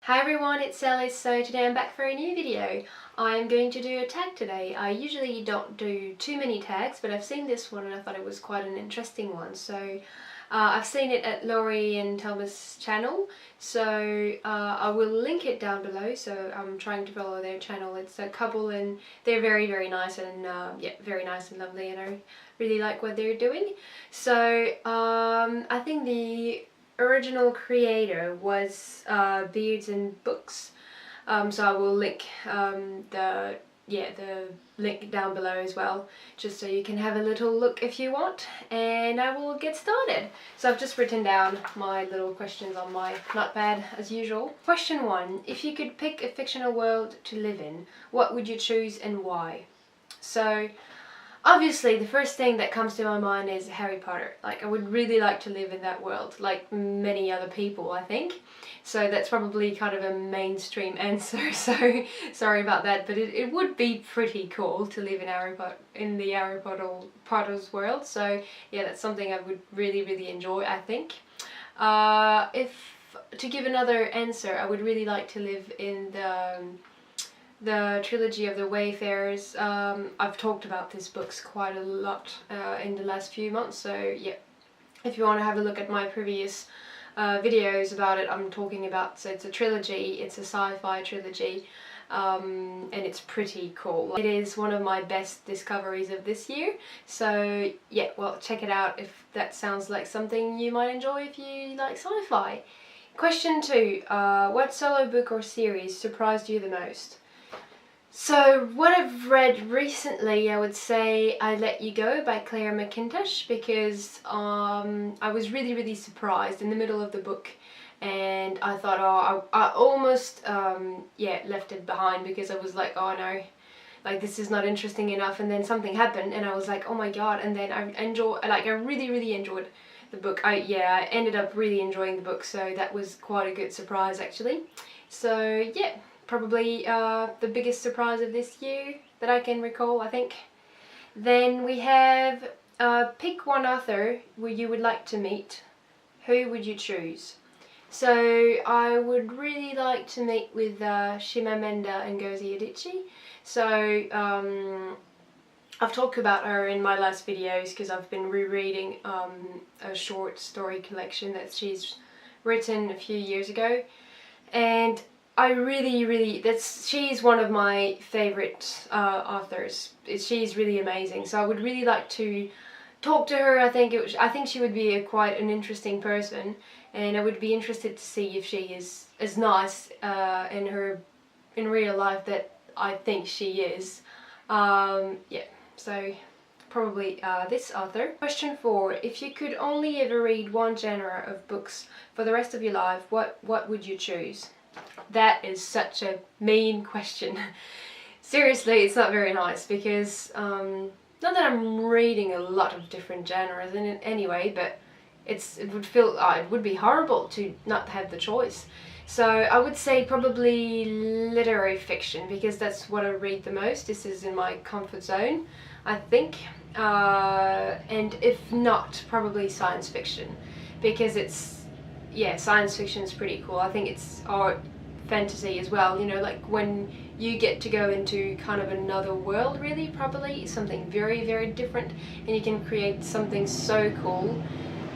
Hi everyone, it's Sally. So today I'm back for a new video. I'm going to do a tag today. I usually don't do too many tags, but I've seen this one and I thought it was quite an interesting one. So I've seen it at Laurie and Thomas' channel, so I will link it down below. So I'm trying to follow their channel. It's a couple and they're very nice and yeah, very nice and lovely, and I really like what they're doing. So I think the original creator was Beards and Books, so I will link the link down below as well, just so you can have a little look if you want, and I will get started. So I've just written down my little questions on my notepad as usual. Question 1. If you could pick a fictional world to live in, what would you choose and why? So obviously, the first thing that comes to my mind is Harry Potter. Like, I would really like to live in that world, like many other people, I think. So that's probably kind of a mainstream answer, so sorry about that, but it would be pretty cool to live in the Harry Potter's world. So yeah, that's something I would really enjoy, I think. If to give another answer, I would really like to live in the trilogy of the Wayfarers. I've talked about these books quite a lot in the last few months, so yeah, if you want to have a look at my previous videos about it, I'm talking about, so it's a trilogy, it's a sci-fi trilogy, and it's pretty cool. It is one of my best discoveries of this year, so yeah, well, check it out if that sounds like something you might enjoy if you like sci-fi. Question 2. What solo book or series surprised you the most? So what I've read recently, I would say I Let You Go by Claire McIntosh, because I was really surprised in the middle of the book, and I thought, oh, I almost yeah, left it behind, because I was like, oh no, like this is not interesting enough, and then something happened and I was like, oh my god, and then I really enjoyed the book. I ended up really enjoying the book, so that was quite a good surprise actually. So yeah, probably the biggest surprise of this year that I can recall, I think. Then we have pick one author who you would like to meet. Who would you choose? So I would really like to meet with Chimamanda Ngozi Adichie. So I've talked about her in my last videos because I've been rereading a short story collection that she's written a few years ago, and I really, she's one of my favorite authors. She's really amazing, so I would really like to talk to her. I think she would be quite an interesting person, and I would be interested to see if she is as nice in real life that I think she is. Yeah, so probably this author. Question 4. If you could only ever read one genre of books for the rest of your life, what would you choose? That is such a mean question. Seriously, it's not very nice, because not that I'm reading a lot of different genres in it anyway, but it would be horrible to not have the choice. So I would say probably literary fiction, because that's what I read the most. This is in my comfort zone, I think. And if not, probably science fiction, because science fiction is pretty cool. I think it's art, fantasy as well, you know, like when you get to go into kind of another world, really, probably something very different, and you can create something so cool.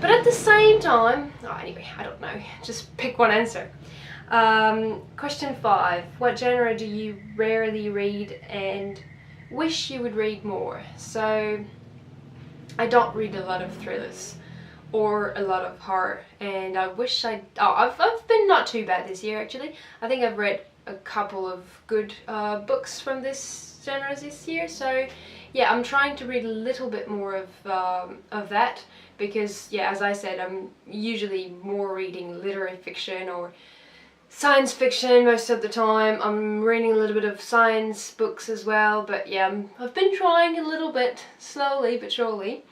But at the same time, anyway, I don't know, just pick one answer. Question 5. What genre do you rarely read and wish you would read more? So I don't read a lot of thrillers or a lot of horror, and I wish I've been not too bad this year actually. I think I've read a couple of good books from this genre this year, so yeah, I'm trying to read a little bit more of that, because yeah, as I said, I'm usually more reading literary fiction or science fiction most of the time. I'm reading a little bit of science books as well, but yeah, I've been trying a little bit, slowly but surely.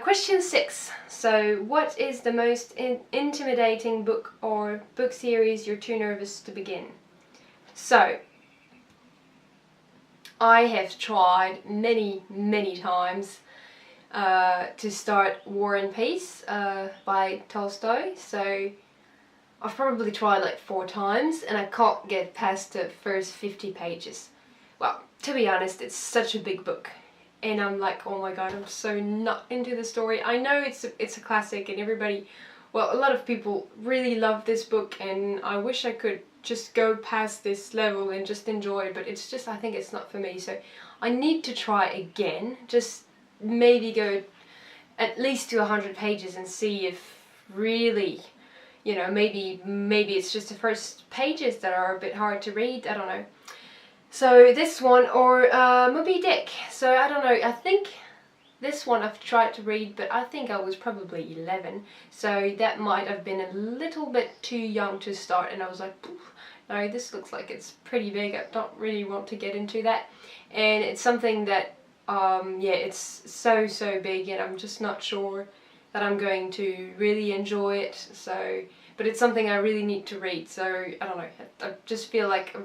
Question 6. So what is the most intimidating book or book series you're too nervous to begin? So I have tried many times to start War and Peace by Tolstoy. So I've probably tried like 4 times and I can't get past the first 50 pages. Well, to be honest, it's such a big book. And I'm like, oh my god, I'm so not into the story. I know it's a classic and everybody, well, a lot of people really love this book, and I wish I could just go past this level and just enjoy it, but it's just, I think it's not for me. So I need to try again, just maybe go at least to 100 pages and see if really, you know, maybe it's just the first pages that are a bit hard to read, I don't know. So this one, or Moby Dick. So I don't know, I think this one I've tried to read, but I think I was probably 11, so that might have been a little bit too young to start, and I was like, no, this looks like it's pretty big, I don't really want to get into that. And it's something that, yeah, it's so big, and I'm just not sure that I'm going to really enjoy it, so, but it's something I really need to read, so I don't know, I just feel like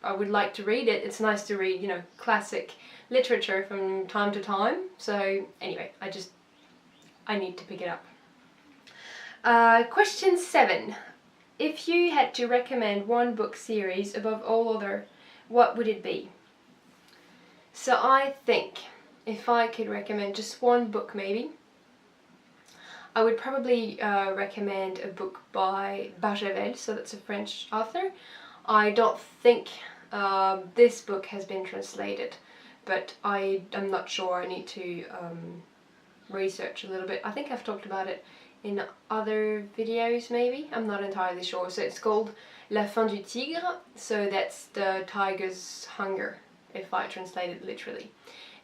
I would like to read it. It's nice to read, you know, classic literature from time to time. So anyway, I need to pick it up. Question 7. If you had to recommend one book series above all other, what would it be? So I think if I could recommend just one book maybe, I would probably recommend a book by Barjavel, so that's a French author. I don't think this book has been translated, but I'm not sure, I need to research a little bit. I think I've talked about it in other videos maybe, I'm not entirely sure. So it's called La Faim du Tigre, so that's the tiger's hunger, if I translate it literally.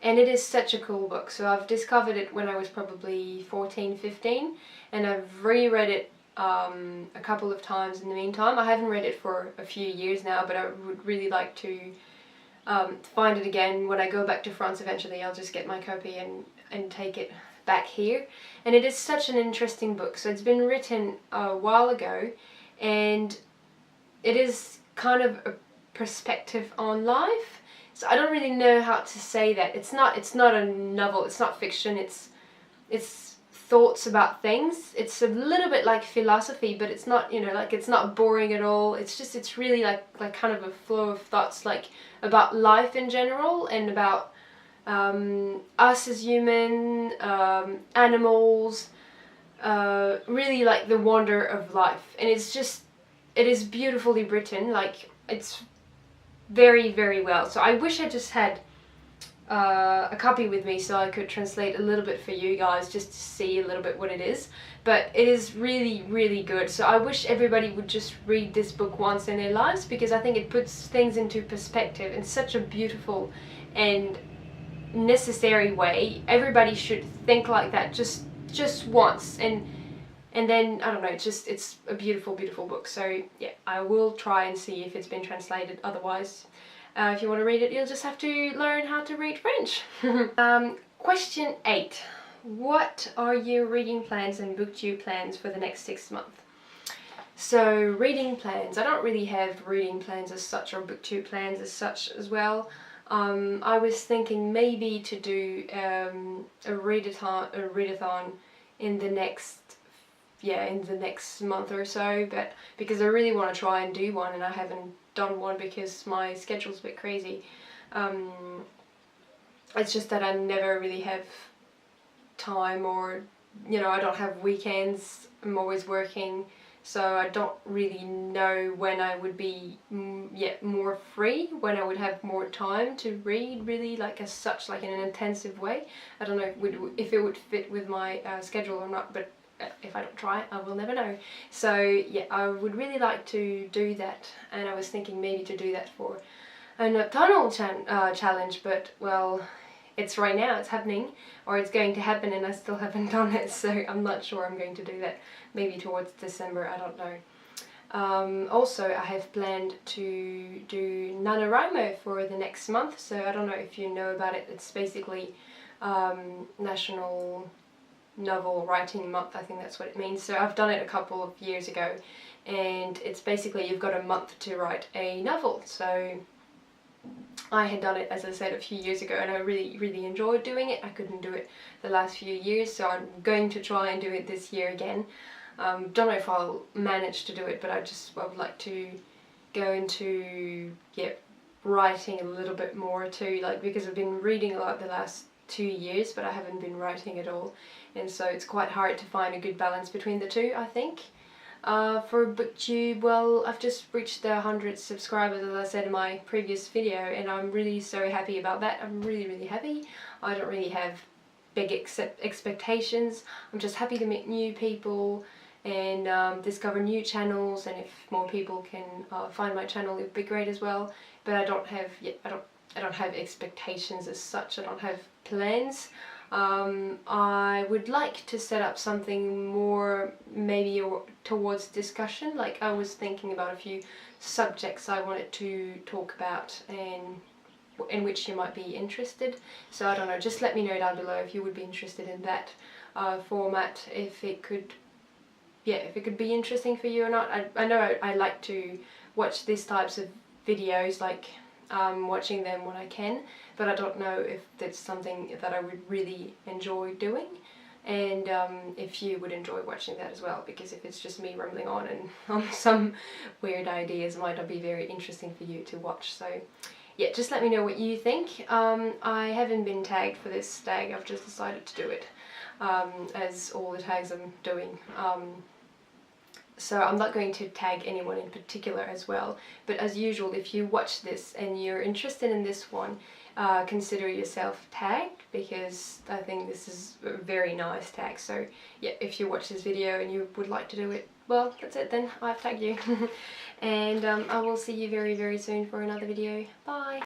And it is such a cool book, so I've discovered it when I was probably 14, 15, and I've reread it a couple of times in the meantime. I haven't read it for a few years now, but I would really like to find it again. When I go back to France eventually, I'll just get my copy and take it back here. And it is such an interesting book. So it's been written a while ago, and it is kind of a perspective on life. So I don't really know how to say that. It's not a novel, it's not fiction, it's thoughts about things. It's a little bit like philosophy, but it's not, you know, like it's not boring at all. It's really like kind of a flow of thoughts, like about life in general, and about us as human, animals, really like the wonder of life. And it is beautifully written, like it's very well. So I wish I just had a copy with me so I could translate a little bit for you guys, just to see a little bit what it is. But it is really good. So I wish everybody would just read this book once in their lives, because I think it puts things into perspective in such a beautiful and necessary way. Everybody should think like that just once, and then, I don't know, it's a beautiful book. So yeah, I will try and see if it's been translated. Otherwise, if you want to read it, you'll just have to learn how to read French. Question 8. What are your reading plans and booktube plans for the next 6 months? So reading plans, I don't really have reading plans as such, or booktube plans as such as well. I was thinking maybe to do a readathon in the next month or so, but because I really want to try and do one, and I haven't done one because my schedule's a bit crazy. It's just that I never really have time, or, you know, I don't have weekends, I'm always working, so I don't really know when I would be more free, when I would have more time to read, really, like as such, like in an intensive way. I don't know if it would fit with my schedule or not, but if I don't try it, I will never know. So yeah, I would really like to do that, and I was thinking maybe to do that for a nocturnal challenge, but well, it's right now, it's happening, or it's going to happen, and I still haven't done it, so I'm not sure I'm going to do that. Maybe towards December, I don't know. Also, I have planned to do NaNoWriMo for the next month, so I don't know if you know about it. It's basically National Novel Writing Month, I think that's what it means. So I've done it a couple of years ago, and it's basically you've got a month to write a novel. So I had done it, as I said, a few years ago, and I really enjoyed doing it. I couldn't do it the last few years, so I'm going to try and do it this year again. Don't know if I'll manage to do it, but I would like to go into writing a little bit more too, like, because I've been reading a lot the last 2 years, but I haven't been writing at all, and so it's quite hard to find a good balance between the two, I think. For BookTube, well, I've just reached the 100 subscribers, as I said in my previous video, and I'm really so happy about that. I'm really happy. I don't really have big expectations. I'm just happy to meet new people and discover new channels, and if more people can find my channel, it would be great as well. But I don't have I don't have expectations as such. I don't have plans. I would like to set up something more maybe towards discussion. Like, I was thinking about a few subjects I wanted to talk about and in which you might be interested. So I don't know, just let me know down below if you would be interested in that format, if it could be interesting for you or not. I know I like to watch these types of videos, like watching them when I can, but I don't know if that's something that I would really enjoy doing, and if you would enjoy watching that as well, because if it's just me rambling on and some weird ideas, it might not be very interesting for you to watch. So yeah, just let me know what you think. I haven't been tagged for this tag, I've just decided to do it, as all the tags I'm doing. So I'm not going to tag anyone in particular as well, but as usual, if you watch this and you're interested in this one, consider yourself tagged, because I think this is a very nice tag. So yeah, if you watch this video and you would like to do it, well, that's it then, I've tagged you. And I will see you very soon for another video. Bye!